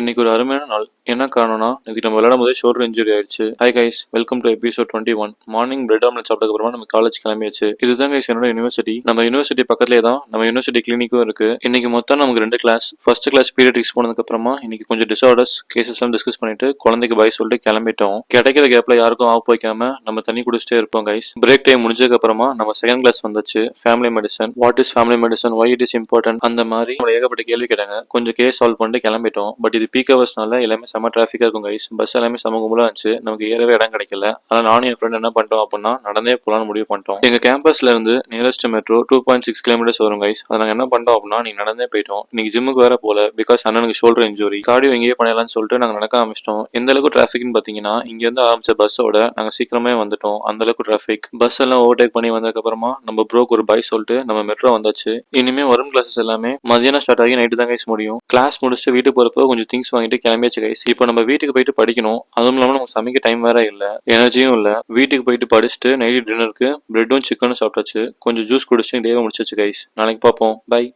இன்னைக்கு ஒரு அருமையான நாள். என்ன காரணம்னா, நேத்து நம்ம விளையாடும் போதே ஷோல்டர் இன்ஜுரி ஆயிடுச்சு. Hi guys, welcome to episode 21. Morning bread omelette சாப்பிட்டதுக்கு அப்புறமா நம்ம காலேஜ் கிளம்பியாச்சு. இதுதான் கைஸ் என்னோட யூனிவர்சிட்டி. நம்ம யூனிவர்சிட்டி பக்கத்துலேயே தான் நம்ம யூனிவர்சிட்டி கிளினிக்கும் இருக்கு. இன்னைக்கு மொத்தம் நமக்கு 2 கிளாஸ். ஃபர்ஸ்ட் கிளாஸ் பீடியாட்ரிக்ஸ் போனதுக்கு அப்புறமா இன்னைக்கு கொஞ்சம் டிசார்டர்ஸ் கேசஸ் எல்லாம் டிஸ்கஸ் பண்ணிட்டு குழந்தைக்கு பை சொல்லிட்டு கிளம்பிட்டோம். கிடைக்கிற கேப்ல யாருக்கும் ஆப் வைக்காம நம்ம தண்ணி குடிச்சிட்டே இருப்போம் கைஸ். பிரேக் டைம் முடிஞ்சதுக்கு அப்புறமா நம்ம செகண்ட் கிளாஸ் வந்துச்சு. Family medicine, what is family medicine, why it is important, அந்த மாதிரி ஏகப்பட்ட கேள்வி கேட்டாங்க. கொஞ்சம் கேஸ் சால்வ் பண்ணிட்டு கிளம்பிட்டோம். பட் இது பீக் ஹவர்ஸ்னால எல்லாமே செம்ம டிராஃபிக்கா இருக்கும் கைஸ். பஸ் எல்லாமே செம கும்பலா இருந்துச்சு. நமக்கு ஏறவே இடம் கிடைக்கல. ஆனா நானும் என் ஃப்ரெண்ட் என்ன பண்ணிட்டோம் அப்படின்னா நடந்தே போலான்னு முடிவு பண்ணிட்டோம். எங்க கேம்பஸ்ல இருந்து நியரஸ்ட் மெட்ரோ 2.6 கிலோமீட்டர்ஸ் வரும் கைஸ். அதை நாங்க என்ன பண்ணிட்டோம் அப்படின்னா நீங்க நடந்தே போயிட்டோம். இன்னைக்கு ஜிம்முக்கு வேற போல, பிகாஸ் அண்ணனுக்கு ஷோல்டர் இன்ஜுரி. கார்டியோ எங்கேயே பண்ணலாம்னு சொல்லிட்டு நாங்க நடக்க ஆரம்பிச்சிட்டோம். எந்த அளவுக்கு டிராஃபிக்னு பாத்தீங்கன்னா இங்க இருந்து ஆரம்பிச்ச பஸ்ஸோட நாங்க சீக்கிரமே வந்துட்டோம். அந்த அளவுக்கு டிராஃபிக். பஸ் எல்லாம் ஓவர்டேக் பண்ணி வந்ததுக்கு அப்புறமா நம்ம ப்ரோக்கு ஒரு பை சொல்லிட்டு நம்ம மெட்ரோ வந்தாச்சு. இனிமே வரும் கிளாஸஸ் எல்லாமே மதியானம் ஸ்டார்ட் ஆகி நைட்டு தான் கைஸ் முடியும். கிளாஸ் முடிச்சுட்டு வீட்டுக்கு போறப்போ கொஞ்சம் திங்ஸ் வாங்கிட்டு கிளம்பியாச்சு கைஸ். இப்போ நம்ம வீட்டுக்கு போயிட்டு படிக்கணும். அதுவும் இல்லாமல் நமக்கு சமைக்க டைம் வேற இல்ல, எனர்ஜியும் இல்ல. வீட்டுக்கு போயிட்டு படிச்சுட்டு நைட்டு டின்னருக்கு பிரெட்டும் சிக்கனும் சாப்பிட்டாச்சு. கொஞ்சம் ஜூஸ் குடிச்சு டேவை முடிச்சாச்சு கைஸ். நாளைக்கு பார்ப்போம். பை.